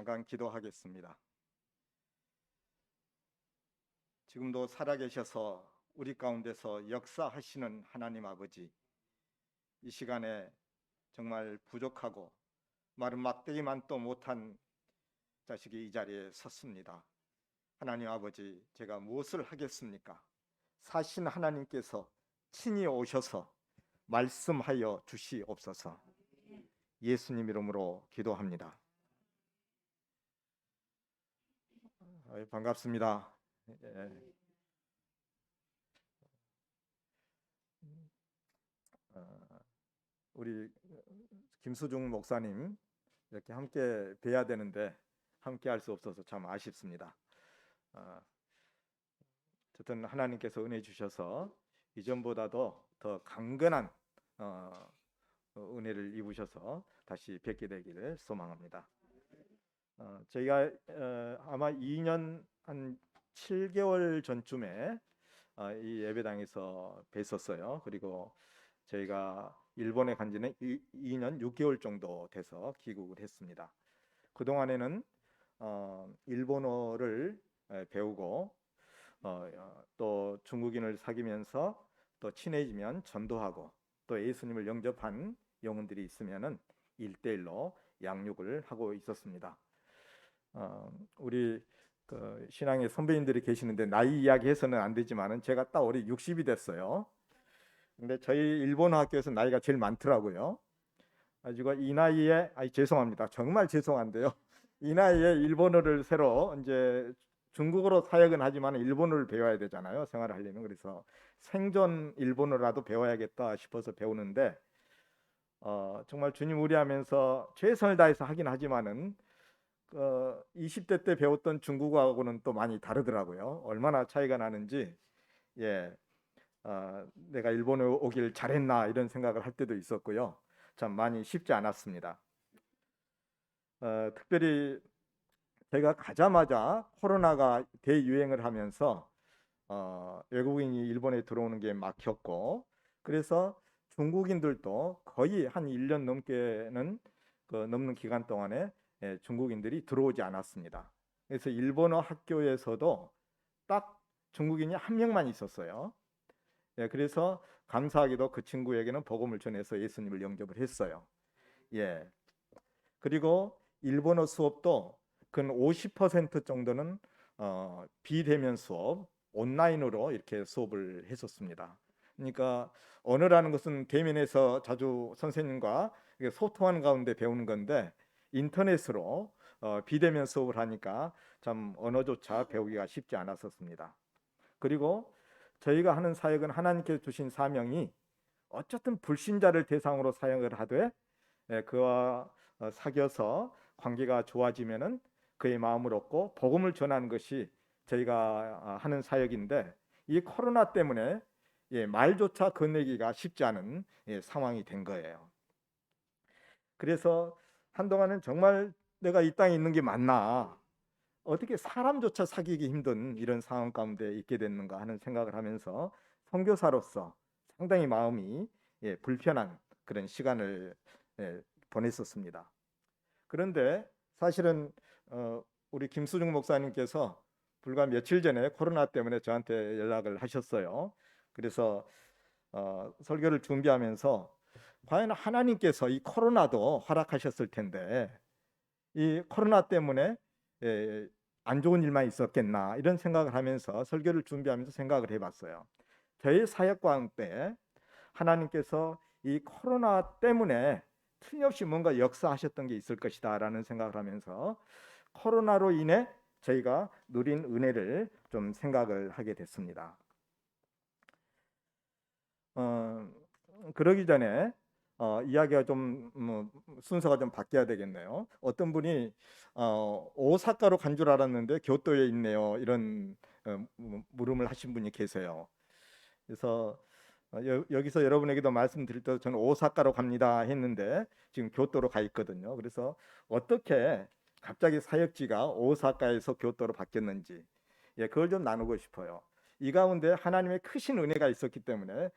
잠깐 기도하겠습니다. 지금도 살아계셔서 우리 가운데서 역사하시는 하나님 아버지, 이 시간에 정말 부족하고 말은 막대기만도 못한 자식이 이 자리에 섰습니다. 하나님 아버지, 제가 무엇을 하겠습니까? 사신 하나님께서 친히 오셔서 말씀하여 주시옵소서. 예수님 이름으로 기도합니다. 반갑습니다. 우리 김수중 목사님 이렇게 함께 뵈야 되는데 함께 할 수 없어서 참 아쉽습니다. 어쨌든 하나님께서 은혜 주셔서 이전보다도 더 강건한 은혜를 입으셔서 다시 뵙게 되기를 소망합니다. 저희가 아마 2년 한 7개월 전쯤에 이 예배당에서 뵀었어요. 그리고 저희가 일본에 간 지는 2년 6개월 정도 돼서 귀국을 했습니다. 그동안에는 일본어를 배우고 또 중국인을 사귀면서 또 친해지면 전도하고 또 예수님을 영접한 영혼들이 있으면은 1대1로 양육을 하고 있었습니다. 우리 그 신앙의 선배님들이 계시는데 나이 이야기해서는 안 되지만은 제가 딱 올해 60이 됐어요. 근데 저희 일본어 학교에서 나이가 제일 많더라고요. 가지고 이 나이에 죄송합니다. 정말 죄송한데요. 이 나이에 일본어를 새로 이제 중국어로 사역은 하지만 일본어를 배워야 되잖아요. 생활을 하려면. 그래서 생존 일본어라도 배워야겠다 싶어서 배우는데 정말 주님 의리하면서 최선을 다해서 하긴 하지만은 20대 때 배웠던 중국어하고는 또 많이 다르더라고요. 얼마나 차이가 나는지 내가 일본에 오길 잘했나 이런 생각을 할 때도 있었고요. 참 많이 쉽지 않았습니다. 특별히 제가 가자마자 코로나가 대유행을 하면서 외국인이 일본에 들어오는 게 막혔고, 그래서 중국인들도 거의 한 1년 넘게는 넘는 기간 동안에 중국인들이 들어오지 않았습니다. 그래서 일본어 학교에서도 딱 중국인이 한 명만 있었어요. 그래서 감사하게도 그 친구에게는 복음을 전해서 예수님을 영접을 했어요. 그리고 일본어 수업도 근 50% 정도는 비대면 수업, 온라인으로 이렇게 수업을 했었습니다. 그러니까 언어라는 것은 대면에서 자주 선생님과 소통하는 가운데 배우는 건데 인터넷으로 비대면 수업을 하니까 참 언어조차 배우기가 쉽지 않았었습니다. 그리고 저희가 하는 사역은 하나님께서 주신 사명이 어쨌든 불신자를 대상으로 사역을 하되 그와 사귀어서 관계가 좋아지면은 그의 마음을 얻고 복음을 전하는 것이 저희가 하는 사역인데 이 코로나 때문에 말조차 건네기가 쉽지 않은 상황이 된 거예요. 그래서 한동안은 정말 내가 이 땅에 있는 게 맞나, 어떻게 사람조차 사귀기 힘든 이런 상황 가운데 있게 됐는가 하는 생각을 하면서 선교사로서 상당히 마음이 불편한 그런 시간을 보냈었습니다. 그런데 사실은 우리 김수중 목사님께서 불과 며칠 전에 코로나 때문에 저한테 연락을 하셨어요. 그래서 설교를 준비하면서 과연 하나님께서 이 코로나도 허락하셨을 텐데 이 코로나 때문에 안 좋은 일만 있었겠나 이런 생각을 하면서 설교를 준비하면서 생각을 해봤어요. 저희 사역 가운데 하나님께서 이 코로나 때문에 틀림없이 뭔가 역사하셨던 게 있을 것이다 라는 생각을 하면서 코로나로 인해 저희가 누린 은혜를 좀 생각을 하게 됐습니다. 그러기 전에 이야기가 좀 순서가 좀 바뀌어야 되겠네요. 어떤 분이 오사카로 간 줄 알았는데 교토에 있네요 이런 물음을 하신 분이 계세요. 그래서 여기서 여러분에게도 말씀드릴 때 저는 오사카로 갑니다 했는데 지금 교토로 가 있거든요. 그래서 어떻게 갑자기 사역지가 오사카에서 교토로 바뀌었는지 그걸 좀 나누고 싶어요. 이 가운데 하나님의 크신 은혜가 있었기 때문에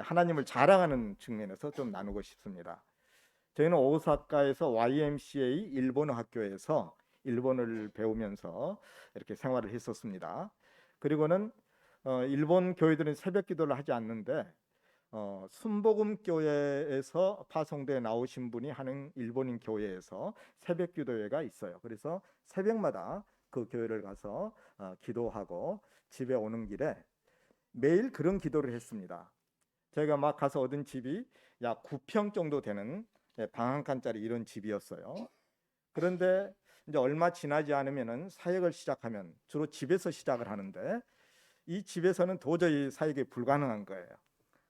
하나님을 자랑하는 측면에서 좀 나누고 싶습니다. 저희는 오사카에서 YMCA 일본어 학교에서 일본을 배우면서 이렇게 생활을 했었습니다. 그리고는 일본 교회들은 새벽 기도를 하지 않는데 순복음 교회에서 파송돼 나오신 분이 하는 일본인 교회에서 새벽 기도회가 있어요. 그래서 새벽마다 그 교회를 가서 기도하고 집에 오는 길에 매일 그런 기도를 했습니다. 저희가 막 가서 얻은 집이 약 9평 정도 되는 방 한 칸짜리 이런 집이었어요. 그런데 이제 얼마 지나지 않으면은 사역을 시작하면 주로 집에서 시작을 하는데 이 집에서는 도저히 사역이 불가능한 거예요.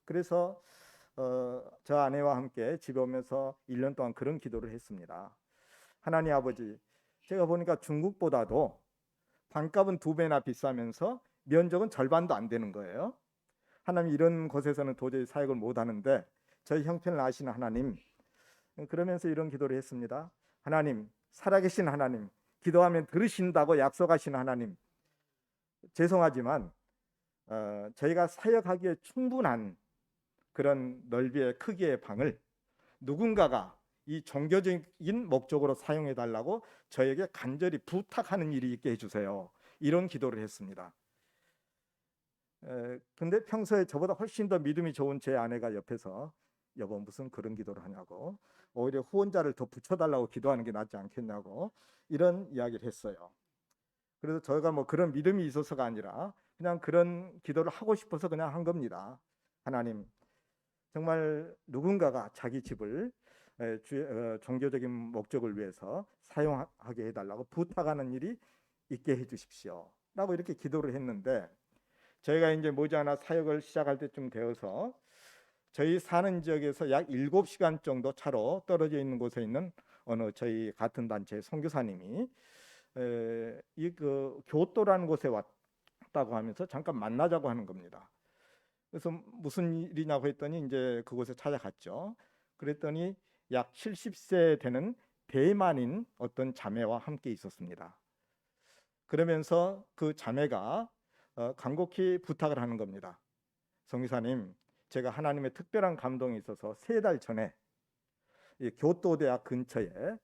그래서 저 아내와 함께 집에 오면서 1년 동안 그런 기도를 했습니다. 하나님 아버지, 제가 보니까 중국보다도 반값은 2배나 비싸면서 면적은 절반도 안 되는 거예요. 하나님, 이런 곳에서는 도저히 사역을 못 하는데 저희 형편을 아시는 하나님, 그러면서 이런 기도를 했습니다. 하나님, 살아계신 하나님, 기도하면 들으신다고 약속하신 하나님, 죄송하지만 저희가 사역하기에 충분한 그런 넓이의 크기의 방을 누군가가 이 종교적인 목적으로 사용해 달라고 저에게 간절히 부탁하는 일이 있게 해주세요. 이런 기도를 했습니다. 근데 평소에 저보다 훨씬 더 믿음이 좋은 제 아내가 옆에서 여보 무슨 그런 기도를 하냐고, 오히려 후원자를 더 붙여달라고 기도하는 게 낫지 않겠냐고 이런 이야기를 했어요. 그래서 저희가 뭐 그런 믿음이 있어서가 아니라 그냥 그런 기도를 하고 싶어서 그냥 한 겁니다. 하나님, 정말 누군가가 자기 집을 종교적인 목적을 위해서 사용하게 해달라고 부탁하는 일이 있게 해주십시오 라고 이렇게 기도를 했는데, 저희가 이제 머지않아 사역을 시작할 때쯤 되어서 저희 사는 지역에서 약 7시간 정도 차로 떨어져 있는 곳에 있는 어느 저희 같은 단체의 선교사님이 이 그 교토라는 곳에 왔다고 하면서 잠깐 만나자고 하는 겁니다. 그래서 무슨 일이냐고 했더니 이제 그곳에 찾아갔죠. 그랬더니 약 70세 되는 대만인 어떤 자매와 함께 있었습니다. 그러면서 그 자매가 간곡히 부탁을 하는 겁니다. 성기사님, 제가 하나님의 특별한 감동이 있어서 3달 전에 이 교토대학 근처에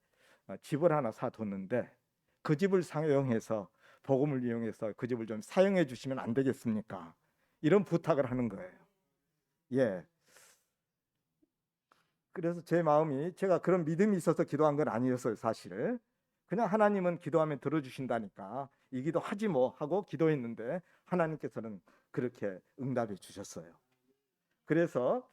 집을 하나 사뒀는데 그 집을 사용해서 복음을 이용해서 그 집을 좀 사용해 주시면 안 되겠습니까? 이런 부탁을 하는 거예요. 예. 그래서 제 마음이, 제가 그런 믿음이 있어서 기도한 건 아니었어요, 사실. 그냥 하나님은 기도하면 들어주신다니까 이 기도 하지 뭐 하고 기도했는데 하나님께서는 그렇게 응답해 주셨어요. 그래서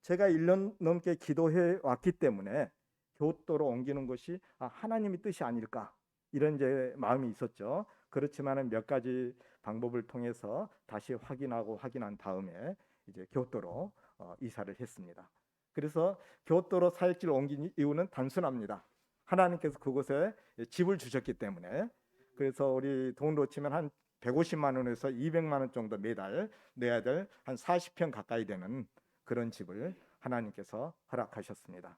제가 1년 넘게 기도해 왔기 때문에 교토로 옮기는 것이 하나님의 뜻이 아닐까 이런 제 마음이 있었죠. 그렇지만은 몇 가지 방법을 통해서 다시 확인한 다음에 이제 교토로 이사를 했습니다. 그래서 교토로 사역지를 옮긴 이유는 단순합니다. 하나님께서 그곳에 집을 주셨기 때문에. 그래서 우리 돈으로 치면 한 150만 원에서 200만 원 정도 매달 내야 될 한 40평 가까이 되는 그런 집을 하나님께서 허락하셨습니다.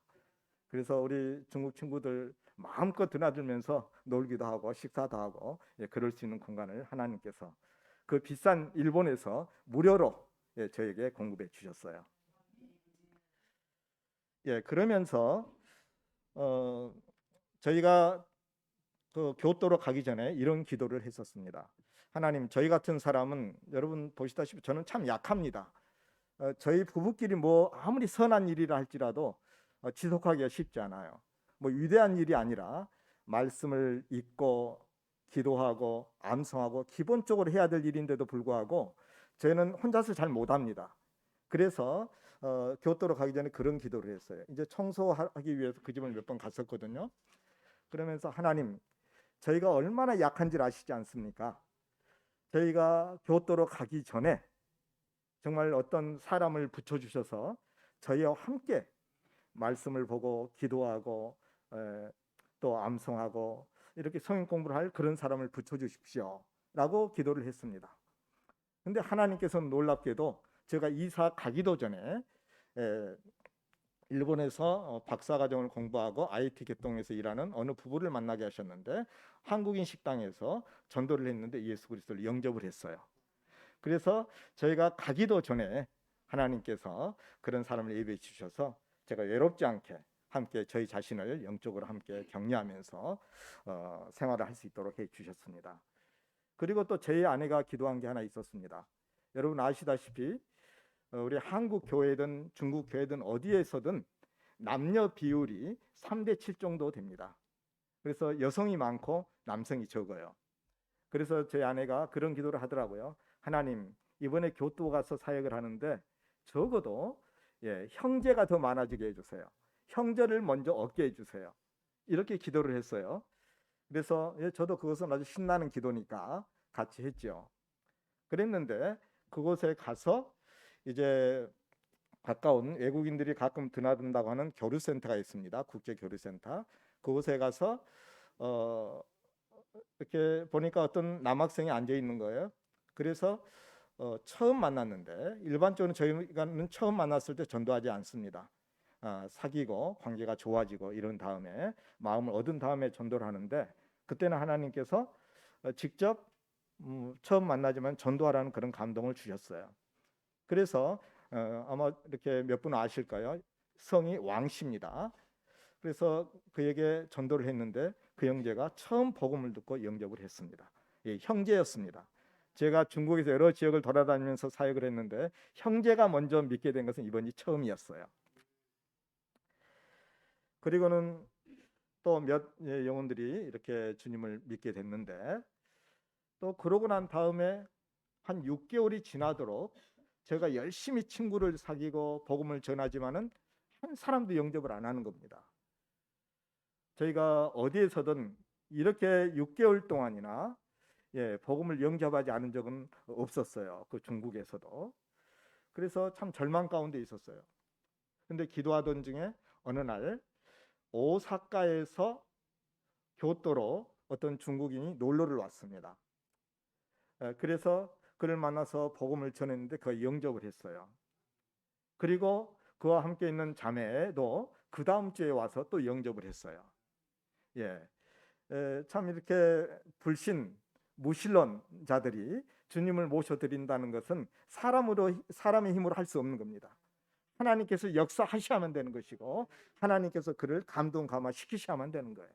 그래서 우리 중국 친구들 마음껏 드나들면서 놀기도 하고 식사도 하고 그럴 수 있는 공간을 하나님께서 그 비싼 일본에서 무료로 저에게 공급해 주셨어요. 그러면서 저희가 그 교토로 가기 전에 이런 기도를 했었습니다. 하나님, 저희 같은 사람은 여러분 보시다시피 저는 참 약합니다. 저희 부부끼리 뭐 아무리 선한 일이라 할지라도 지속하기가 쉽지 않아요. 뭐 위대한 일이 아니라 말씀을 읽고 기도하고 암송하고 기본적으로 해야 될 일인데도 불구하고 저희는 혼자서 잘 못합니다. 그래서 교토로 가기 전에 그런 기도를 했어요. 이제 청소하기 위해서 그 집을 몇 번 갔었거든요. 그러면서 하나님, 저희가 얼마나 약한지를 아시지 않습니까? 저희가 교토로 가기 전에 정말 어떤 사람을 붙여주셔서 저희와 함께 말씀을 보고 기도하고 또 암송하고 이렇게 성경 공부를 할 그런 사람을 붙여주십시오 라고 기도를 했습니다. 근데 하나님께서는 놀랍게도 제가 이사 가기도 전에 일본에서 박사과정을 공부하고 IT 개통에서 일하는 어느 부부를 만나게 하셨는데 한국인 식당에서 전도를 했는데 예수 그리스도를 영접을 했어요. 그래서 저희가 가기도 전에 하나님께서 그런 사람을 예배해 주셔서 제가 외롭지 않게 함께 저희 자신을 영적으로 함께 격려하면서 생활을 할 수 있도록 해 주셨습니다. 그리고 또 저희 아내가 기도한 게 하나 있었습니다. 여러분 아시다시피 우리 한국 교회든 중국 교회든 어디에서든 남녀 비율이 3대 7 정도 됩니다. 그래서 여성이 많고 남성이 적어요. 그래서 저희 아내가 그런 기도를 하더라고요. 하나님, 이번에 교토 가서 사역을 하는데 적어도 형제가 더 많아지게 해주세요. 형제를 먼저 얻게 해주세요. 이렇게 기도를 했어요. 그래서 저도 그것은 아주 신나는 기도니까 같이 했죠. 그랬는데 그곳에 가서 이제 가까운 외국인들이 가끔 드나든다고 하는 교류센터가 있습니다. 국제 교류센터. 그곳에 가서 이렇게 보니까 어떤 남학생이 앉아 있는 거예요. 그래서 처음 만났는데 일반적으로 저희가는 처음 만났을 때 전도하지 않습니다. 사귀고 관계가 좋아지고 이런 다음에 마음을 얻은 다음에 전도를 하는데 그때는 하나님께서 직접 처음 만나지만 전도하라는 그런 감동을 주셨어요. 그래서 아마 이렇게 몇 분 아실까요? 성이 왕씨입니다. 그래서 그에게 전도를 했는데 그 형제가 처음 복음을 듣고 영접을 했습니다. 형제였습니다. 제가 중국에서 여러 지역을 돌아다니면서 사역을 했는데 형제가 먼저 믿게 된 것은 이번이 처음이었어요. 그리고는 또 몇 영혼들이 이렇게 주님을 믿게 됐는데 또 그러고 난 다음에 한 6개월이 지나도록 제가 열심히 친구를 사귀고 복음을 전하지만은 한 사람도 영접을 안 하는 겁니다. 저희가 어디에서든 이렇게 6개월 동안이나 복음을 영접하지 않은 적은 없었어요. 그 중국에서도. 그래서 참 절망 가운데 있었어요. 근데 기도하던 중에 어느 날 오사카에서 교토로 어떤 중국인이 놀러를 왔습니다. 그래서 그를 만나서 복음을 전했는데 그 영접을 했어요. 그리고 그와 함께 있는 자매도 그 다음 주에 와서 또 영접을 했어요. 참 이렇게 불신, 무신론자들이 주님을 모셔드린다는 것은 사람의 힘으로 할 수 없는 겁니다. 하나님께서 역사하셔야만 되는 것이고 하나님께서 그를 감동 감화시키셔야만 되는 거예요.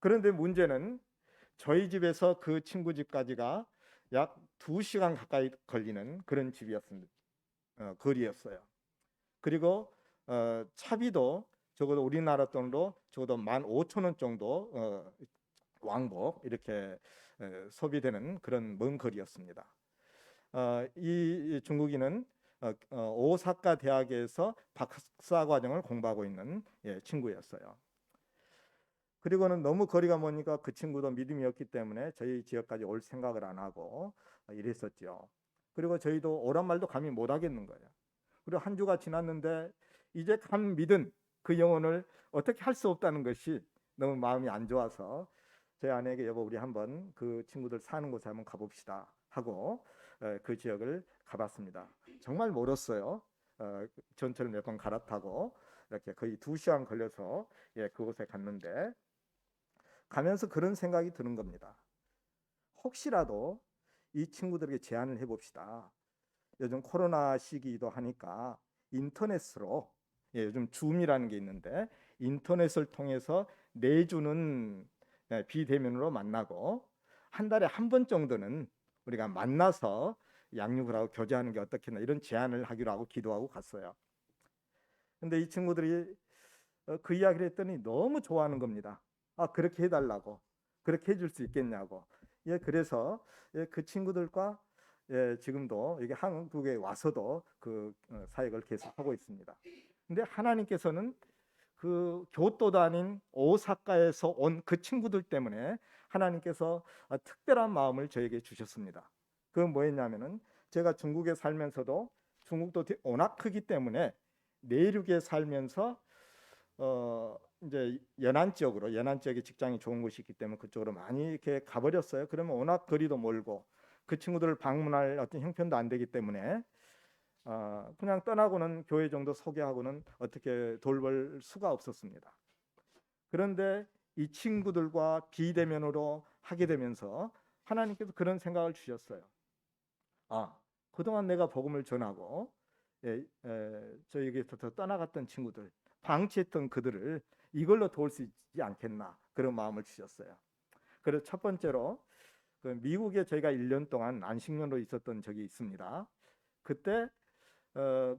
그런데 문제는 저희 집에서 그 친구 집까지가 약 2시간 가까이 걸리는 그런 집이었습니다. 거리였어요. 그리고 차비도 적어도 우리나라 돈으로 적어도 15,000원 정도 왕복 이렇게 소비되는 그런 먼 거리였습니다. 이 중국인은 오사카 대학에서 박사 과정을 공부하고 있는 친구였어요. 그리고는 너무 거리가 머니까 그 친구도 믿음이 없기 때문에 저희 지역까지 올 생각을 안 하고 이랬었죠. 그리고 저희도 오란 말도 감히 못 하겠는 거예요. 그리고 한 주가 지났는데 이제 감 믿은 그 영혼을 어떻게 할 수 없다는 것이 너무 마음이 안 좋아서 제 아내에게 여보 우리 한번 그 친구들 사는 곳에 한번 가봅시다 하고 그 지역을 가봤습니다. 정말 멀었어요. 전철을 몇 번 갈아타고 이렇게 거의 2시간 걸려서 그곳에 갔는데 가면서 그런 생각이 드는 겁니다. 혹시라도 이 친구들에게 제안을 해봅시다. 요즘 코로나 시기이기도 하니까 인터넷으로 요즘 줌이라는 게 있는데 인터넷을 통해서 내주는 비대면으로 만나고 한 달에 한 번 정도는 우리가 만나서 양육을 하고 교제하는 게 어떻겠나 이런 제안을 하기로 하고 기도하고 갔어요. 근데 이 친구들이 그 이야기를 했더니 너무 좋아하는 겁니다. 그렇게 해달라고, 그렇게 해줄 수 있겠냐고. 그래서 그 친구들과 지금도 여기 한국에 와서도 그 사역을 계속하고 있습니다. 근데 하나님께서는 그 교토도 아닌 오사카에서 온 그 친구들 때문에 하나님께서 특별한 마음을 저에게 주셨습니다. 그건 뭐였냐면은 제가 중국에 살면서도 중국도 워낙 크기 때문에 내륙에 살면서 이제 연안 지역에 직장이 좋은 곳이 있기 때문에 그쪽으로 많이 이렇게 가버렸어요. 그러면 워낙 거리도 멀고 그 친구들을 방문할 어떤 형편도 안 되기 때문에 그냥 떠나고는 교회 정도 소개하고는 어떻게 돌볼 수가 없었습니다. 그런데 이 친구들과 비대면으로 하게 되면서 하나님께서 그런 생각을 주셨어요. 그동안 내가 복음을 전하고 저에게서 떠나갔던 친구들 방치했던 그들을 이걸로 도울 수 있지 않겠나, 그런 마음을 주셨어요. 그래서 첫 번째로 그 미국에 저희가 1년 동안 안식년으로 있었던 적이 있습니다. 그때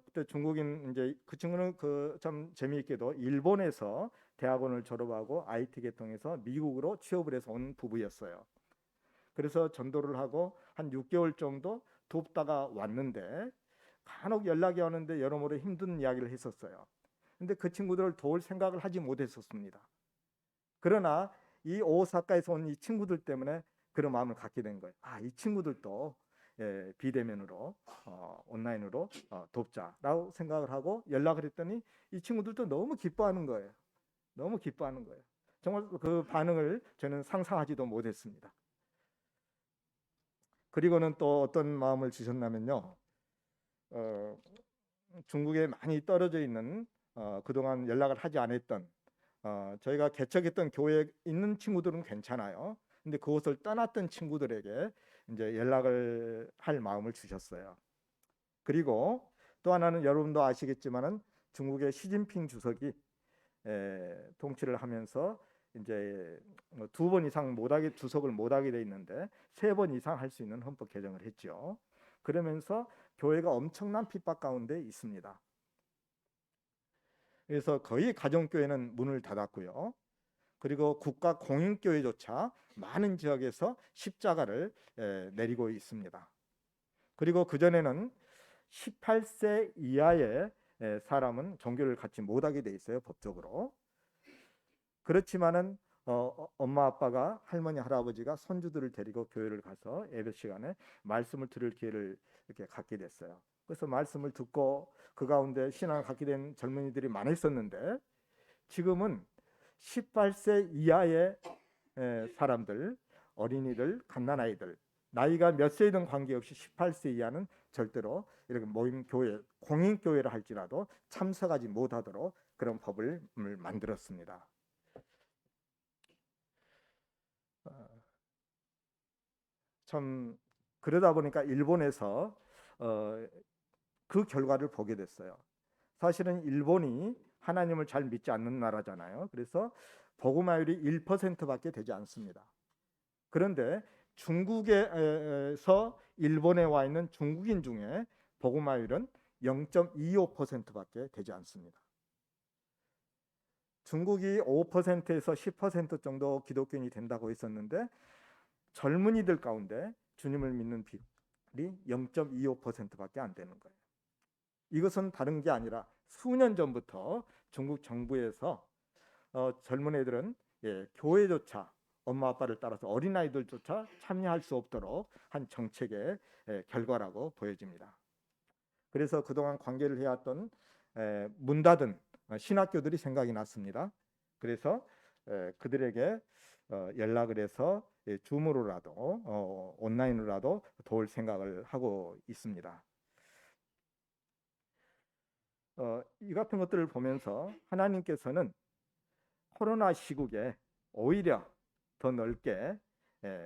그때 중국인 이제 그 친구는 그 참 재미있게도 일본에서 대학원을 졸업하고 IT 계통에서 미국으로 취업을 해서 온 부부였어요. 그래서 전도를 하고 한 6개월 정도 돕다가 왔는데 간혹 연락이 오는데 여러모로 힘든 이야기를 했었어요. 근데 그 친구들을 도울 생각을 하지 못했었습니다. 그러나 이 오사카에서 온 이 친구들 때문에 그런 마음을 갖게 된 거예요. 이 친구들도 비대면으로 온라인으로 돕자라고 생각을 하고 연락을 했더니 이 친구들도 너무 기뻐하는 거예요. 너무 기뻐하는 거예요. 정말 그 반응을 저는 상상하지도 못했습니다. 그리고는 또 어떤 마음을 주셨냐면요. 중국에 많이 떨어져 있는 그동안 연락을 하지 않았던 저희가 개척했던 교회에 있는 친구들은 괜찮아요. 근데 그곳을 떠났던 친구들에게 이제 연락을 할 마음을 주셨어요. 그리고 또 하나는 여러분도 아시겠지만은 중국의 시진핑 주석이 통치를 하면서 이제 2번 이상 못하게 주석을 못하게 돼 있는데 3번 이상 할 수 있는 헌법 개정을 했죠. 그러면서 교회가 엄청난 핍박 가운데 있습니다. 그래서 거의 가정교회는 문을 닫았고요. 그리고 국가 공인교회조차 많은 지역에서 십자가를 내리고 있습니다. 그리고 그전에는 18세 이하의 사람은 종교를 갖지 못하게 돼 있어요, 법적으로. 그렇지만은 엄마 아빠가 할머니 할아버지가 손주들을 데리고 교회를 가서 예배 시간에 말씀을 들을 기회를 이렇게 갖게 됐어요. 그래서 말씀을 듣고 그 가운데 신앙을 갖게 된 젊은이들이 많이 있었는데 지금은 18세 이하의 사람들, 어린이들, 갓난아이들, 나이가 몇 세이든 관계없이 18세 이하는 절대로 이렇게 모임 교회, 공인 교회를 할지라도 참석하지 못하도록 그런 법을 만들었습니다. 참 그러다 보니까 일본에서 그 결과를 보게 됐어요. 사실은 일본이 하나님을 잘 믿지 않는 나라잖아요. 그래서 복음화율이 1%밖에 되지 않습니다. 그런데 중국에서 일본에 와 있는 중국인 중에 복음화율은 0.25%밖에 되지 않습니다. 중국이 5%에서 10% 정도 기독교인이 된다고 했었는데 젊은이들 가운데 주님을 믿는 비율이 0.25%밖에 안 되는 거예요. 이것은 다른 게 아니라 수년 전부터 중국 정부에서 젊은 애들은 교회조차 엄마 아빠를 따라서 어린아이들조차 참여할 수 없도록 한 정책의 결과라고 보여집니다. 그래서 그동안 관계를 해왔던 문 닫은 신학교들이 생각이 났습니다. 그래서 그들에게 연락을 해서 줌으로라도 온라인으로라도 도울 생각을 하고 있습니다. 이 같은 것들을 보면서 하나님께서는 코로나 시국에 오히려 더 넓게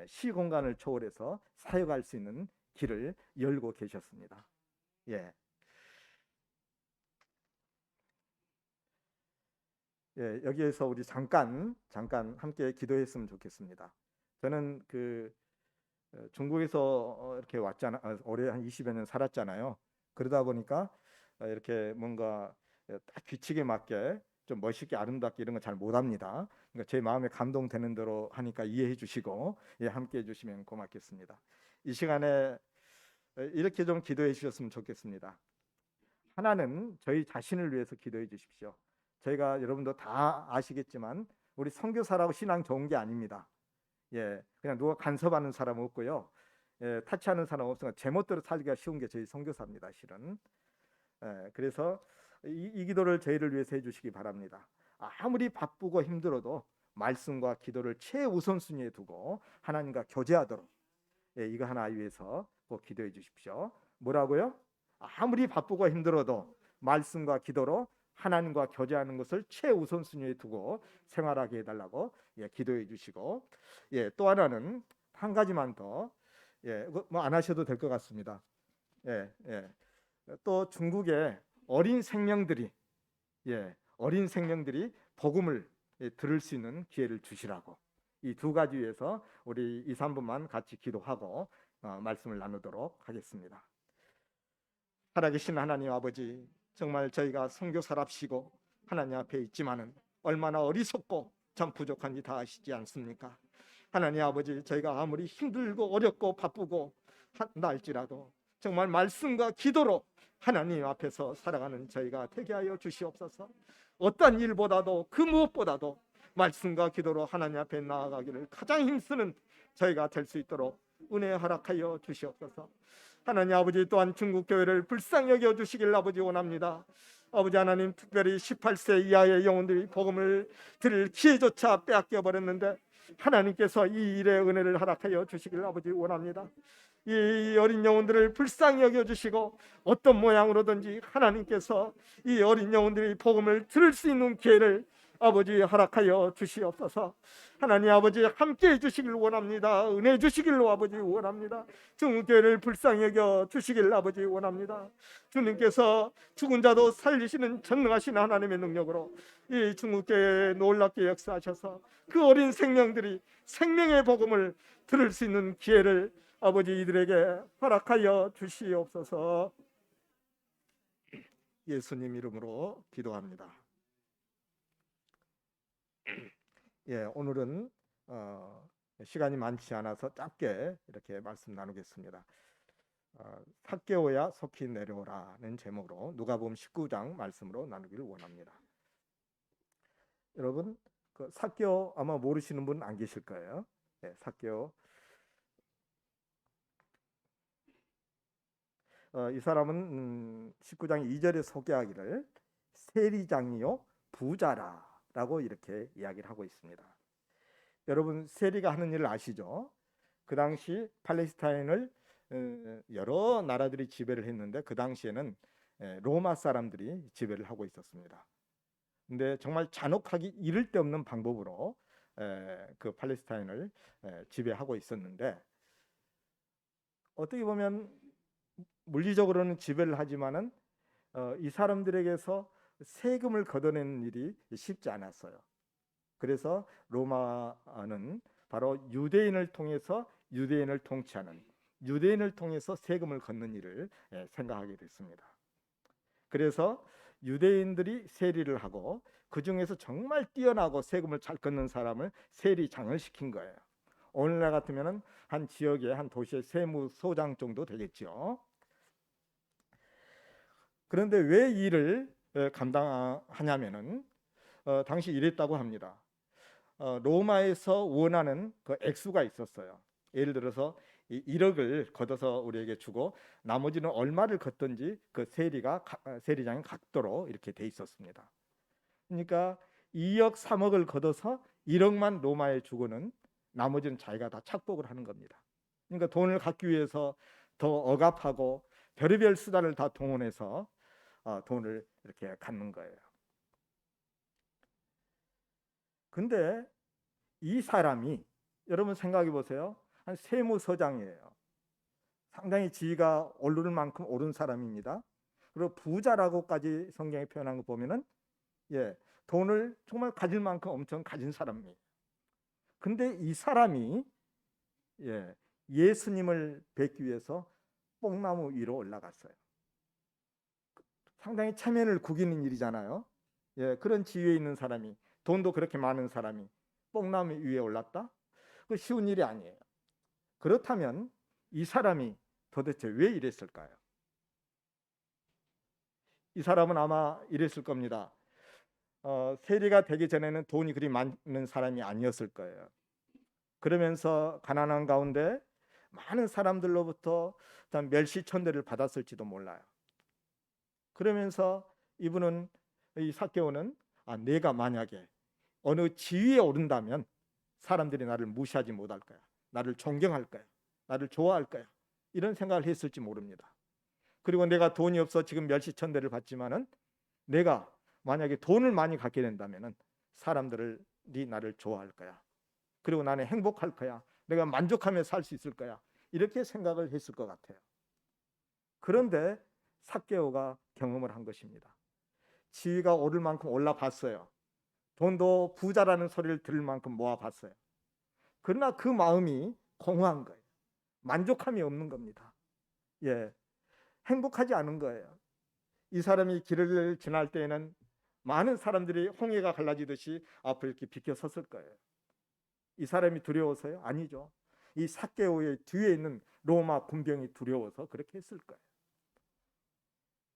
시공간을 초월해서 사역할 수 있는 길을 열고 계셨습니다. 예. 예, 여기에서 우리 잠깐 함께 기도했으면 좋겠습니다. 저는 중국에서 이렇게 왔잖아, 올해 한 20여 년 살았잖아요. 그러다 보니까 이렇게 뭔가 딱 규칙에 맞게 좀 멋있게 아름답게 이런 거 잘 못합니다. 그러니까 제 마음에 감동되는 대로 하니까 이해해 주시고 함께 해주시면 고맙겠습니다. 이 시간에 이렇게 좀 기도해 주셨으면 좋겠습니다. 하나는 저희 자신을 위해서 기도해 주십시오. 저희가 여러분도 다 아시겠지만 우리 선교사라고 신앙 좋은 게 아닙니다. 그냥 누가 간섭하는 사람 없고요. 타치하는 사람 없으니까 제멋대로 살기가 쉬운 게 저희 선교사입니다, 실은. 그래서 이 기도를 저희를 위해서 해주시기 바랍니다. 아무리 바쁘고 힘들어도 말씀과 기도를 최우선순위에 두고 하나님과 교제하도록 이거 하나 위해서 꼭 기도해 주십시오. 뭐라고요? 아무리 바쁘고 힘들어도 말씀과 기도로 하나님과 교제하는 것을 최우선순위에 두고 생활하게 해달라고 기도해 주시고 또 하나는 한 가지만 더 뭐 안 하셔도 될 것 같습니다. 또 중국의 어린 생명들이 어린 생명들이 복음을 들을 수 있는 기회를 주시라고, 이 두 가지 위해서 우리 2, 3분만 같이 기도하고 말씀을 나누도록 하겠습니다. 살아계신 하나님 아버지, 정말 저희가 선교사랍시고 하나님 앞에 있지만은 얼마나 어리석고 참 부족한지 다 아시지 않습니까? 하나님 아버지, 저희가 아무리 힘들고 어렵고 바쁘고 한다 할지라도 정말 말씀과 기도로 하나님 앞에서 살아가는 저희가 되게 하여 주시옵소서. 어떤 일보다도 그 무엇보다도 말씀과 기도로 하나님 앞에 나아가기를 가장 힘쓰는 저희가 될 수 있도록 은혜 허락하여 주시옵소서. 하나님 아버지, 또한 중국 교회를 불쌍히 여겨 주시길 아버지 원합니다. 아버지 하나님, 특별히 18세 이하의 영혼들이 복음을 들을 기회조차 빼앗겨 버렸는데 하나님께서 이 일에 은혜를 허락하여 주시길 아버지 원합니다. 이 어린 영혼들을 불쌍히 여겨주시고 어떤 모양으로든지 하나님께서 이 어린 영혼들이 복음을 들을 수 있는 기회를 아버지 허락하여 주시옵소서. 하나님 아버지, 함께 해주시길 원합니다. 은혜 주시길 아버지 원합니다. 중국교회를 불쌍히 여겨 주시길 아버지 원합니다. 주님께서 죽은 자도 살리시는 전능하신 하나님의 능력으로 이 중국교회에 놀랍게 역사하셔서 그 어린 생명들이 생명의 복음을 들을 수 있는 기회를 아버지 이들에게 허락하여 주시옵소서. 예수님 이름으로 기도합니다. 예, 오늘은 시간이 많지 않아서 짧게 이렇게 말씀 나누겠습니다. 삭개오야 속히 내려오라는 제목으로 누가복음 19장 말씀으로 나누기를 원합니다. 여러분, 그 삭개오 아마 모르시는 분 안 계실 거예요. 예, 삭개오. 이 사람은 19장 2절에 소개하기를 세리장이요 부자라라고 이렇게 이야기를 하고 있습니다. 여러분, 세리가 하는 일을 아시죠? 그 당시 팔레스타인을 여러 나라들이 지배를 했는데 그 당시에는 로마 사람들이 지배를 하고 있었습니다. 근데 정말 잔혹하기 이를 데 없는 방법으로 그 팔레스타인을 지배하고 있었는데, 어떻게 보면 물리적으로는 지배를 하지만은 이 사람들에게서 세금을 걷어내는 일이 쉽지 않았어요. 그래서 로마는 바로 유대인을 통해서 유대인을 통치하는, 유대인을 통해서 세금을 걷는 일을 생각하게 됐습니다. 그래서 유대인들이 세리를 하고 그 중에서 정말 뛰어나고 세금을 잘 걷는 사람을 세리장을 시킨 거예요. 오늘날 같으면은 한 지역의 한 도시의 세무소장 정도 되겠죠. 그런데 왜 이 일을 감당하냐면은 당시 이랬다고 합니다. 로마에서 원하는 그 액수가 있었어요. 예를 들어서 1억을 걷어서 우리에게 주고 나머지는 얼마를 걷든지 그 세리장이 갖도록 이렇게 돼 있었습니다. 그러니까 2억, 3억을 걷어서 1억만 로마에 주고는 나머지는 자기가 다 착복을 하는 겁니다. 그러니까 돈을 갖기 위해서 더 억압하고 별의별 수단을 다 동원해서 돈을 이렇게 갖는 거예요. 근데 이 사람이, 여러분 생각해 보세요. 한 세무서장이에요. 상당히 지위가 오를 만큼 오른 사람입니다. 그리고 부자라고까지 성경에 표현한 거 보면은 돈을 정말 가질 만큼 엄청 가진 사람이에요. 근데 이 사람이 예수님을 뵙기 위해서 뽕나무 위로 올라갔어요. 상당히 체면을 구기는 일이잖아요. 그런 지위에 있는 사람이, 돈도 그렇게 많은 사람이 뽕나무 위에 올랐다? 그 쉬운 일이 아니에요. 그렇다면 이 사람이 도대체 왜 이랬을까요? 이 사람은 아마 이랬을 겁니다. 세리가 되기 전에는 돈이 그리 많은 사람이 아니었을 거예요. 그러면서 가난한 가운데 많은 사람들로부터 멸시천대를 받았을지도 몰라요. 그러면서 이분은, 이 삭개오는 내가 만약에 어느 지위에 오른다면 사람들이 나를 무시하지 못할 거야, 나를 존경할 거야, 나를 좋아할 거야, 이런 생각을 했을지 모릅니다. 그리고 내가 돈이 없어 지금 멸시천대를 받지만은 내가 만약에 돈을 많이 갖게 된다면은 사람들이 나를 좋아할 거야, 그리고 나는 행복할 거야, 내가 만족하며 살 수 있을 거야, 이렇게 생각을 했을 것 같아요. 그런데 삭개오가 경험을 한 것입니다. 지위가 오를 만큼 올라봤어요. 돈도 부자라는 소리를 들을 만큼 모아봤어요. 그러나 그 마음이 공허한 거예요. 만족함이 없는 겁니다. 예, 행복하지 않은 거예요. 이 사람이 길을 지날 때에는 많은 사람들이 홍해가 갈라지듯이 앞을 이렇게 비켜섰을 거예요. 이 사람이 두려워서요? 아니죠. 이 삭개오의 뒤에 있는 로마 군병이 두려워서 그렇게 했을 거예요.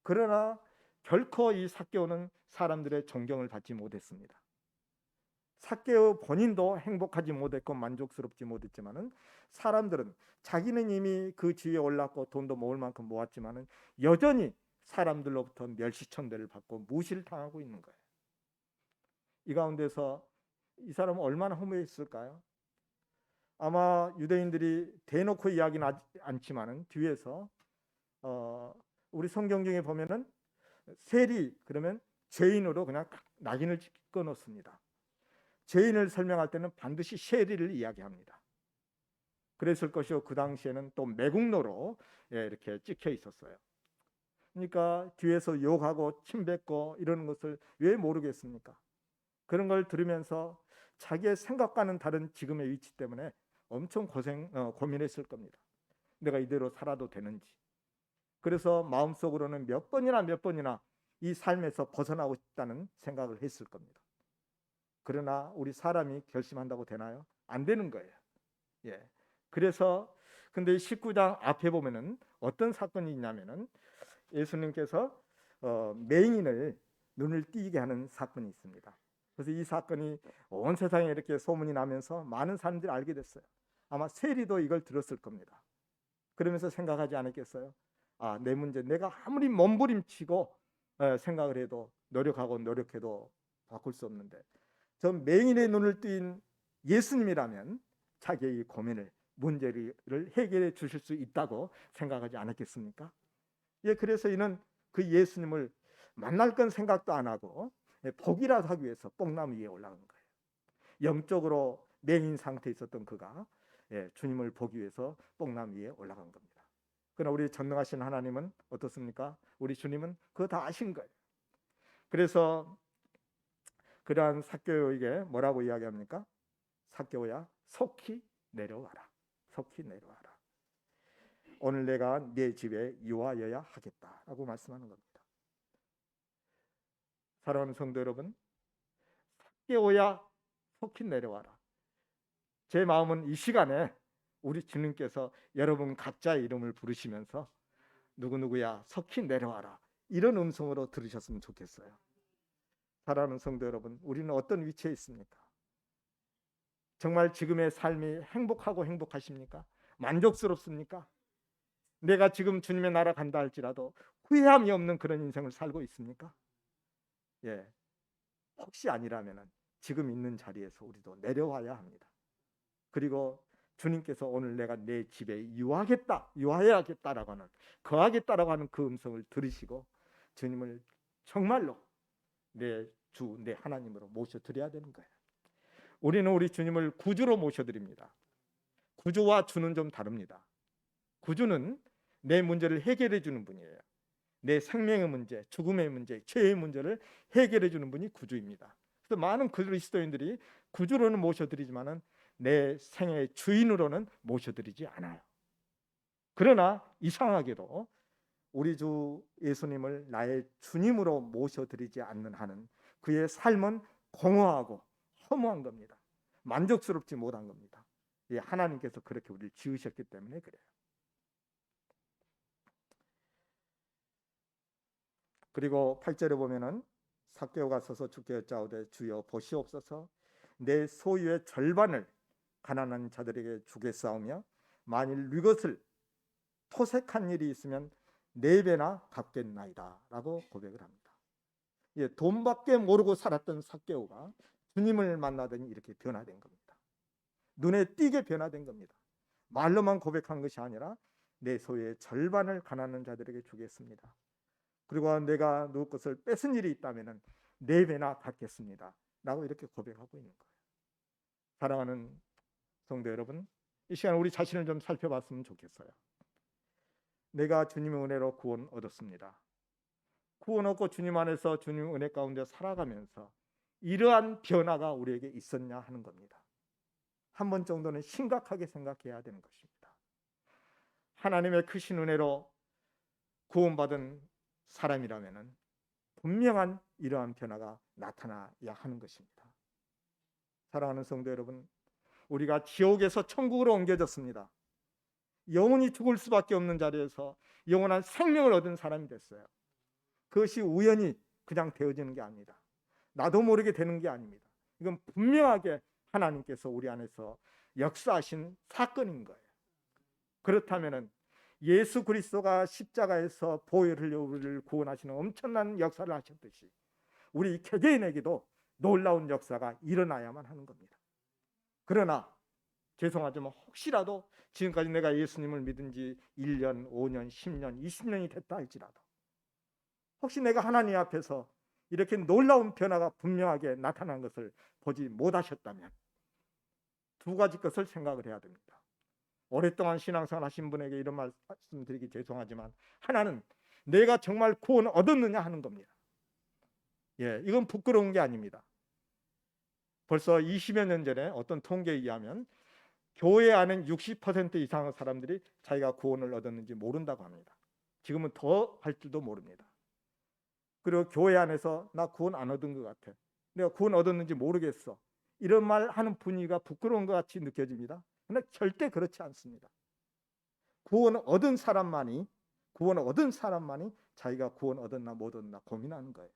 그러나 결코 이 삭개오는 사람들의 존경을 받지 못했습니다. 삭개오 본인도 행복하지 못했고 만족스럽지 못했지만은 사람들은 자기는 이미 그 지위에 올랐고 돈도 모을 만큼 모았지만은 여전히 사람들로부터 멸시천대를 받고 무시를 당하고 있는 거예요. 이 가운데서 이 사람은 얼마나 허무했을까요? 아마 유대인들이 대놓고 이야기는 않지만은 뒤에서 우리 성경 중에 보면은 세리 그러면 죄인으로 그냥 낙인을 찍어 놓습니다. 죄인을 설명할 때는 반드시 세리를 이야기합니다. 그랬을 것이고 그 당시에는 또 매국노로 이렇게 찍혀 있었어요. 그러니까 뒤에서 욕하고 침뱉고 이러는 것을 왜 모르겠습니까? 그런 걸 들으면서 자기의 생각과는 다른 지금의 위치 때문에 엄청 고민했을 겁니다. 내가 이대로 살아도 되는지. 그래서 마음속으로는 몇 번이나 이 삶에서 벗어나고 싶다는 생각을 했을 겁니다. 그러나 우리 사람이 결심한다고 되나요? 안 되는 거예요. 예. 그래서 근데 19장 앞에 보면은 어떤 사건이 있냐면은 예수님께서 맹인을 눈을 띄게 하는 사건이 있습니다. 그래서 이 사건이 온 세상에 이렇게 소문이 나면서 많은 사람들이 알게 됐어요. 아마 세리도 이걸 들었을 겁니다. 그러면서 생각하지 않았겠어요? 아, 내 문제 내가 아무리 몸부림치고 생각을 해도 노력해도 바꿀 수 없는데 저 맹인의 눈을 띈 예수님이라면 자기의 이 고민을 문제를 해결해 주실 수 있다고 생각하지 않았겠습니까? 예, 그래서 이는 그 예수님을 만날 건 생각도 안 하고 복이라도 하기 위해서 뽕나무 위에 올라간 거예요. 영적으로 맹인 상태에 있었던 그가 주님을 보기 위해서 뽕나무 위에 올라간 겁니다. 그러나 우리 전능하신 하나님은 어떻습니까? 우리 주님은 그거 다 아신 거예요. 그래서 그러한 삭개오에게 뭐라고 이야기합니까? 삭개오야, 속히 내려와라. 속히 내려와라. 오늘 내가 네 집에 유하여야 하겠다라고 말씀하는 겁니다. 사랑하는 성도 여러분, 삭개오야, 속히 내려와라. 제 마음은 이 시간에 우리 주님께서 여러분 각자의 이름을 부르시면서 누구누구야, 속히 내려와라. 이런 음성으로 들으셨으면 좋겠어요. 사랑하는 성도 여러분, 우리는 어떤 위치에 있습니까? 정말 지금의 삶이 행복하십니까? 만족스럽습니까? 내가 지금 주님의 나라 간다 할지라도 후회함이 없는 그런 인생을 살고 있습니까? 예, 혹시 아니라면 지금 있는 자리에서 우리도 내려와야 합니다. 그리고 주님께서 오늘 내가 내 집에 유하여야겠다라고 하는, 거하겠다라고 하는 그 음성을 들으시고 주님을 정말로 내 주, 내 하나님으로 모셔드려야 되는 거예요. 우리는 우리 주님을 구주로 모셔드립니다. 구주와 주는 좀 다릅니다. 구주는 내 문제를 해결해 주는 분이에요. 내 생명의 문제, 죽음의 문제, 죄의 문제를 해결해 주는 분이 구주입니다. 그래서 많은 그리스도인들이 구주로는 모셔드리지만은 내 생애의 주인으로는 모셔드리지 않아요. 그러나 이상하게도 우리 주 예수님을 나의 주님으로 모셔드리지 않는 한은 그의 삶은 공허하고 허무한 겁니다. 만족스럽지 못한 겁니다. 하나님께서 그렇게 우리를 지으셨기 때문에 그래요. 그리고 8절에 보면은 삭개오가 서서 주께 여짜오되 주여 보시옵소서 내 소유의 절반을 가난한 자들에게 주겠사오며 만일 이것을 토색한 일이 있으면 4배나 갚겠나이다 라고 고백을 합니다. 돈밖에 모르고 살았던 삭개오가 주님을 만나더니 이렇게 변화된 겁니다. 눈에 띄게 변화된 겁니다. 말로만 고백한 것이 아니라 내 소유의 절반을 가난한 자들에게 주겠습니다. 그리고 내가 누구 것을 뺏은 일이 있다면 4배나 갚겠습니다 라고 이렇게 고백하고 있는 거예요. 사랑하는 성도 여러분, 이 시간 우리 자신을 좀 살펴봤으면 좋겠어요. 내가 주님의 은혜로 구원 얻었습니다. 구원 얻고 주님 안에서 주님 은혜 가운데 살아가면서 이러한 변화가 우리에게 있었냐 하는 겁니다. 한 번 정도는 심각하게 생각해야 되는 것입니다. 하나님의 크신 은혜로 구원받은 사람이라면 분명한 이러한 변화가 나타나야 하는 것입니다. 사랑하는 성도 여러분, 우리가 지옥에서 천국으로 옮겨졌습니다. 영원히 죽을 수밖에 없는 자리에서 영원한 생명을 얻은 사람이 됐어요. 그것이 우연히 그냥 되어지는 게 아닙니다. 나도 모르게 되는 게 아닙니다. 이건 분명하게 하나님께서 우리 안에서 역사하신 사건인 거예요. 그렇다면 예수 그리스도가 십자가에서 보혈을 흘려 우리를 구원하시는 엄청난 역사를 하셨듯이 우리 개개인에게도 놀라운 역사가 일어나야만 하는 겁니다. 그러나 죄송하지만 혹시라도 지금까지 내가 예수님을 믿은 지 1년, 5년, 10년, 20년이 됐다 할지라도 혹시 내가 하나님 앞에서 이렇게 놀라운 변화가 분명하게 나타난 것을 보지 못하셨다면 두 가지 것을 생각을 해야 됩니다. 오랫동안 신앙생활 하신 분에게 이런 말씀 드리기 죄송하지만 하나는 내가 정말 구원 얻었느냐 하는 겁니다. 이건 부끄러운 게 아닙니다. 벌써 20여 년 전에 어떤 통계에 의하면 교회 안에 60% 이상의 사람들이 자기가 구원을 얻었는지 모른다고 합니다. 지금은 더 할 줄도 모릅니다. 그리고 교회 안에서 나 구원 안 얻은 것 같아. 내가 구원 얻었는지 모르겠어. 이런 말 하는 분위기가 부끄러운 것 같이 느껴집니다. 그러나 절대 그렇지 않습니다. 구원 얻은 사람만이 자기가 구원 얻었나 못 얻나 고민하는 거예요.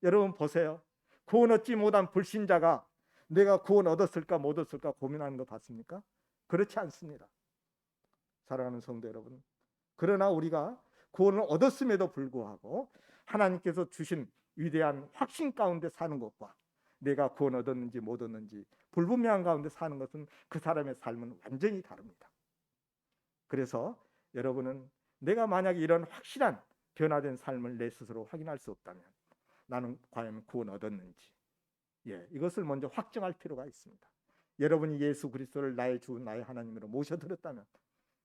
여러분 보세요. 구원 얻지 못한 불신자가 내가 구원 얻었을까 못 얻었을까 고민하는 거 봤습니까? 그렇지 않습니다. 사랑하는 성도 여러분, 그러나 우리가 구원을 얻었음에도 불구하고 하나님께서 주신 위대한 확신 가운데 사는 것과 내가 구원 얻었는지 못 얻는지 불분명한 가운데 사는 것은 그 사람의 삶은 완전히 다릅니다. 그래서 여러분은 내가 만약에 이런 확실한 변화된 삶을 내 스스로 확인할 수 없다면 나는 과연 구원 얻었는지 이것을 먼저 확정할 필요가 있습니다. 여러분이 예수 그리스도를 나의 주 나의 하나님으로 모셔드렸다면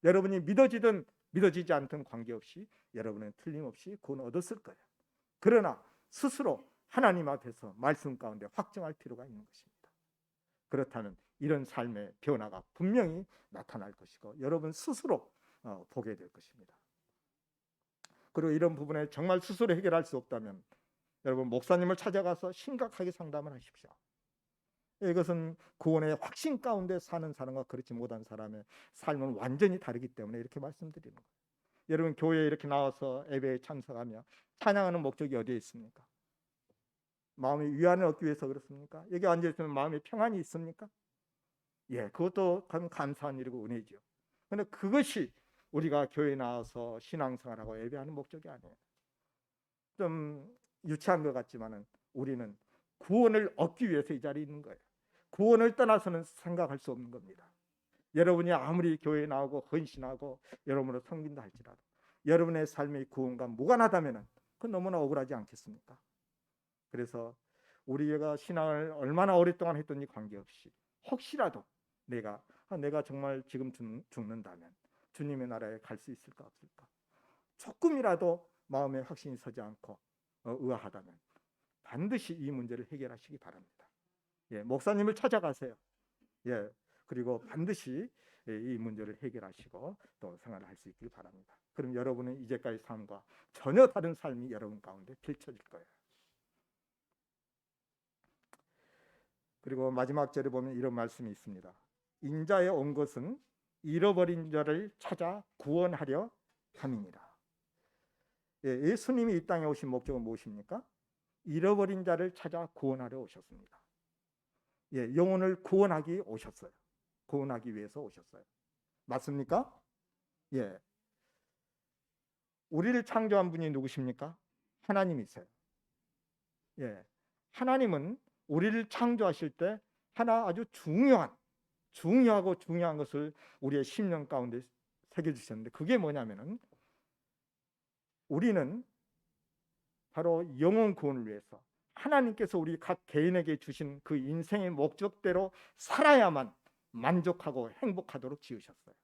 여러분이 믿어지든 믿어지지 않든 관계없이 여러분은 틀림없이 구원 얻었을 거예요. 그러나 스스로 하나님 앞에서 말씀 가운데 확정할 필요가 있는 것입니다. 그렇다면 이런 삶의 변화가 분명히 나타날 것이고 여러분 스스로 보게 될 것입니다. 그리고 이런 부분에 정말 스스로 해결할 수 없다면 여러분 목사님을 찾아가서 심각하게 상담을 하십시오. 이것은 구원의 확신 가운데 사는 사람과 그렇지 못한 사람의 삶은 완전히 다르기 때문에 이렇게 말씀드리는 거예요. 여러분 교회에 이렇게 나와서 예배에 참석하며 찬양하는 목적이 어디에 있습니까? 마음의 위안을 얻기 위해서 그렇습니까? 여기 앉아있으면 마음의 평안이 있습니까? 그것도 감사한 일이고 은혜죠. 그런데 그것이 우리가 교회에 나와서 신앙생활하고 예배하는 목적이 아니에요. 좀 유치한 것 같지만은 우리는 구원을 얻기 위해서 이 자리에 있는 거예요. 구원을 떠나서는 생각할 수 없는 겁니다. 여러분이 아무리 교회에 나오고 헌신하고 여러분으로 섬긴다 할지라도 여러분의 삶의 구원과 무관하다면 그건 너무나 억울하지 않겠습니까? 그래서 우리가 신앙을 얼마나 오랫동안 했든지 관계없이 혹시라도 내가 정말 지금 죽는다면 주님의 나라에 갈 수 있을까 없을까 조금이라도 마음에 확신이 서지 않고 의아하다면 반드시 이 문제를 해결하시기 바랍니다. 목사님을 찾아가세요. 그리고 반드시 이 문제를 해결하시고 또 생활을 할 수 있길 바랍니다. 그럼 여러분의 이제까지 삶과 전혀 다른 삶이 여러분 가운데 펼쳐질 거예요. 그리고 마지막 절에 보면 이런 말씀이 있습니다. 인자에 온 것은 잃어버린 자를 찾아 구원하려 함이니라. 예수님이 이 땅에 오신 목적은 무엇입니까? 잃어버린 자를 찾아 구원하려 오셨습니다. 영혼을 구원하기 오셨어요. 구원하기 위해서 오셨어요. 맞습니까? 우리를 창조한 분이 누구십니까? 하나님이세요. 하나님은 우리를 창조하실 때 하나 아주 중요한 것을 우리의 심령 가운데 새겨주셨는데 그게 뭐냐면은 우리는 바로 영혼 구원을 위해서 하나님께서 우리 각 개인에게 주신 그 인생의 목적대로 살아야만 만족하고 행복하도록 지으셨어요.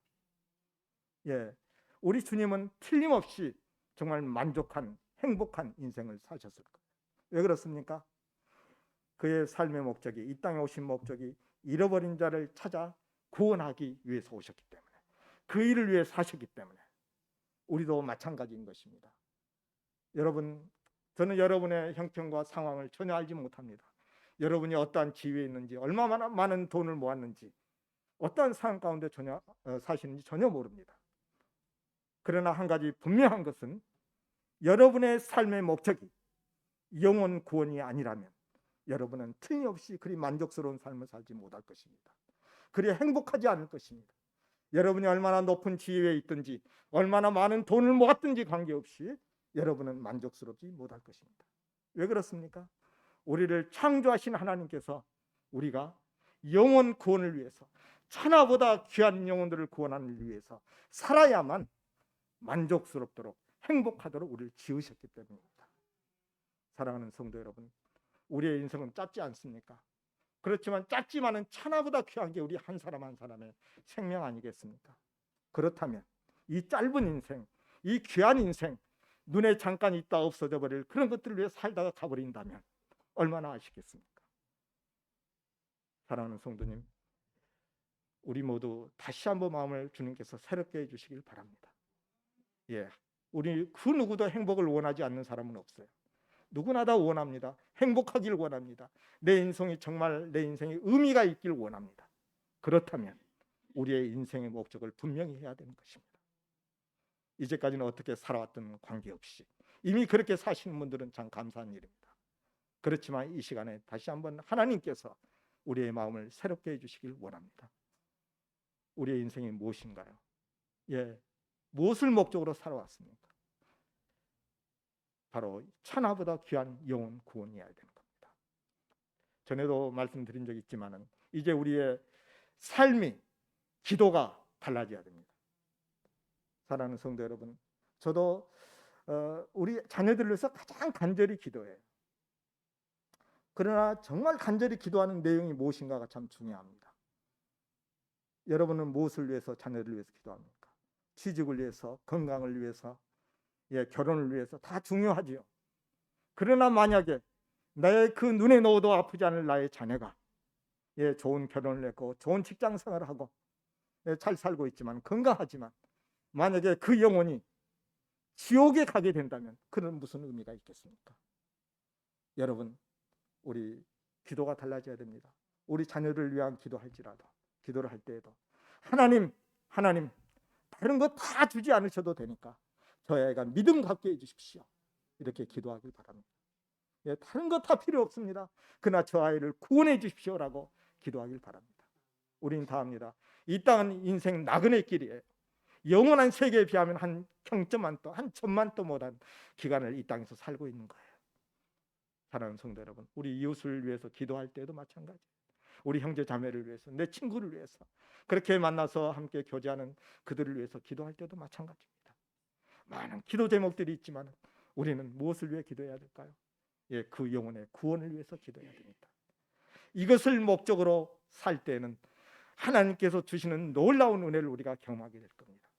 우리 주님은 틀림없이 정말 만족한 행복한 인생을 사셨을 거예요. 왜 그렇습니까? 그의 삶의 목적이, 이 땅에 오신 목적이 잃어버린 자를 찾아 구원하기 위해서 오셨기 때문에, 그 일을 위해 사셨기 때문에 우리도 마찬가지인 것입니다. 여러분, 저는 여러분의 형편과 상황을 전혀 알지 못합니다. 여러분이 어떠한 지위에 있는지, 얼마나 많은 돈을 모았는지, 어떠한 상황 가운데 사시는지 전혀 모릅니다. 그러나 한 가지 분명한 것은 여러분의 삶의 목적이 영혼 구원이 아니라면 여러분은 틀림없이 그리 만족스러운 삶을 살지 못할 것입니다. 그리 행복하지 않을 것입니다. 여러분이 얼마나 높은 지위에 있든지, 얼마나 많은 돈을 모았든지 관계없이 여러분은 만족스럽지 못할 것입니다. 왜 그렇습니까? 우리를 창조하신 하나님께서 우리가 영혼 구원을 위해서, 천하보다 귀한 영혼들을 구원하는 일 위해서 살아야만 만족스럽도록 행복하도록 우리를 지으셨기 때문입니다. 사랑하는 성도 여러분, 우리의 인생은 짧지 않습니까? 그렇지만 짧지만은 천하보다 귀한 게 우리 한 사람 한 사람의 생명 아니겠습니까? 그렇다면 이 짧은 인생, 이 귀한 인생, 눈에 잠깐 있다 없어져 버릴 그런 것들을 위해 살다가 가버린다면 얼마나 아쉽겠습니까? 사랑하는 성도님, 우리 모두 다시 한번 마음을 주님께서 새롭게 해주시길 바랍니다. 우리 그 누구도 행복을 원하지 않는 사람은 없어요. 누구나 다 원합니다. 행복하길 원합니다. 내 인생이 정말 내 인생에 의미가 있길 원합니다. 그렇다면 우리의 인생의 목적을 분명히 해야 되는 것입니다. 이제까지는 어떻게 살아왔든 관계없이 이미 그렇게 사시는 분들은 참 감사한 일입니다. 그렇지만 이 시간에 다시 한번 하나님께서 우리의 마음을 새롭게 해주시길 원합니다. 우리의 인생이 무엇인가요? 무엇을 목적으로 살아왔습니까? 바로 천하보다 귀한 영혼 구원이어야 되는 겁니다. 전에도 말씀드린 적이 있지만은 이제 우리의 삶이, 기도가 달라져야 됩니다. 사랑하는 성도 여러분, 저도 우리 자녀들을 위해서 가장 간절히 기도해요. 그러나 정말 간절히 기도하는 내용이 무엇인가가 참 중요합니다. 여러분은 무엇을 위해서 자녀들을 위해서 기도합니까? 취직을 위해서, 건강을 위해서, 결혼을 위해서 다 중요하지요. 그러나 만약에 나의 그 눈에 넣어도 아프지 않을 나의 자녀가 좋은 결혼을 했고 좋은 직장 생활을 하고 잘 살고 있지만 건강하지만 만약에 그 영혼이 지옥에 가게 된다면 그는 무슨 의미가 있겠습니까? 여러분, 우리 기도가 달라져야 됩니다. 우리 자녀를 위한 기도할지라도, 기도를 할 때에도 하나님 다른 거 다 주지 않으셔도 되니까 저 아이가 믿음 갖게 해주십시오. 이렇게 기도하길 바랍니다. 다른 거 다 필요 없습니다. 그러나 저 아이를 구원해 주십시오라고 기도하길 바랍니다. 우린 다 합니다. 이 땅은 인생 나그네 길이에요. 영원한 세계에 비하면 한 평점만 또, 한 천만 또 못한 기간을 이 땅에서 살고 있는 거예요. 사랑하는 성도 여러분, 우리 이웃을 위해서 기도할 때도 마찬가지. 우리 형제 자매를 위해서, 내 친구를 위해서, 그렇게 만나서 함께 교제하는 그들을 위해서 기도할 때도 마찬가지입니다. 많은 기도 제목들이 있지만 우리는 무엇을 위해 기도해야 될까요? 그 영혼의 구원을 위해서 기도해야 됩니다. 이것을 목적으로 살 때는 하나님께서 주시는 놀라운 은혜를 우리가 경험하게 될 겁니다.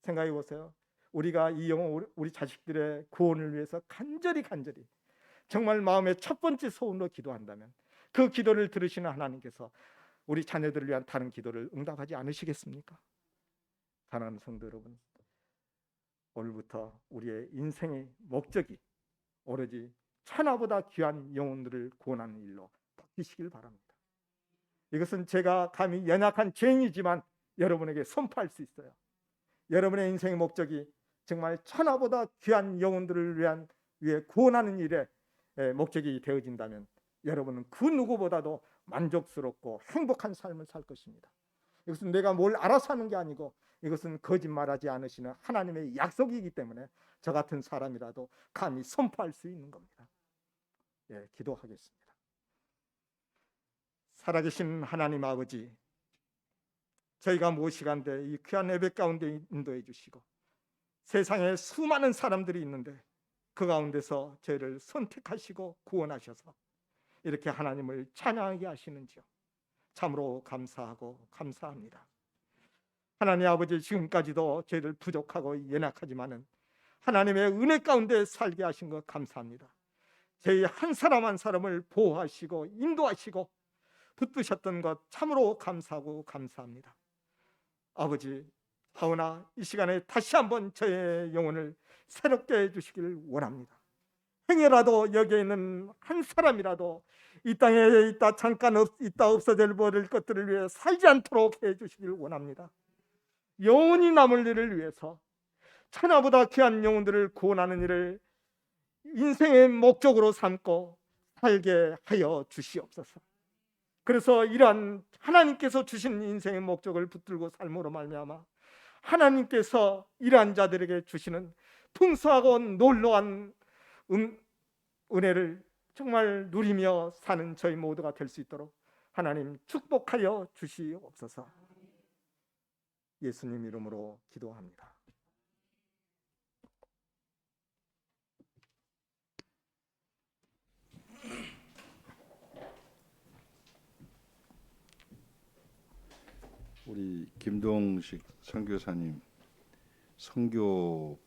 생각해 보세요. 우리가 이 영혼, 우리 자식들의 구원을 위해서 간절히 정말 마음의 첫 번째 소원으로 기도한다면 그 기도를 들으시는 하나님께서 우리 자녀들을 위한 다른 기도를 응답하지 않으시겠습니까? 사랑하는 성도 여러분, 오늘부터 우리의 인생의 목적이 오로지 천하보다 귀한 영혼들을 구원하는 일로 바뀌시길 바랍니다. 이것은 제가 감히 연약한 죄인이지만 여러분에게 선포할 수 있어요. 여러분의 인생의 목적이 정말 천하보다 귀한 영혼들을 위해 구원하는 일에 목적이 되어진다면 여러분은 그 누구보다도 만족스럽고 행복한 삶을 살 것입니다. 이것은 내가 뭘 알아서 하는 게 아니고 이것은 거짓말하지 않으시는 하나님의 약속이기 때문에 저 같은 사람이라도 감히 선포할 수 있는 겁니다. 기도하겠습니다. 살아계신 하나님 아버지, 저희가 무엇이간데 이 귀한 예배 가운데 인도해 주시고 세상에 수많은 사람들이 있는데 그 가운데서 저희를 선택하시고 구원하셔서 이렇게 하나님을 찬양하게 하시는지요. 참으로 감사하고 감사합니다. 하나님 아버지, 지금까지도 저희들 부족하고 연약하지만은 하나님의 은혜 가운데 살게 하신 것 감사합니다. 저희 한 사람 한 사람을 보호하시고 인도하시고 붙드셨던 것 참으로 감사하고 감사합니다. 아버지, 하오나 이 시간에 다시 한번 저의 영혼을 새롭게 해주시길 원합니다. 행여라도 여기에 있는 한 사람이라도 이 땅에 있다 잠깐 있다 없어져 버릴 것들을 위해 살지 않도록 해주시길 원합니다. 영원히 남을 일을 위해서 천하보다 귀한 영혼들을 구원하는 일을 인생의 목적으로 삼고 살게 하여 주시옵소서. 그래서 이러한 하나님께서 주신 인생의 목적을 붙들고 삶으로 말미암아 하나님께서 이러한 자들에게 주시는 풍성하고 놀라운 은혜를 정말 누리며 사는 저희 모두가 될 수 있도록 하나님 축복하여 주시옵소서. 예수님 이름으로 기도합니다. 우리 김동식 선교사님 선교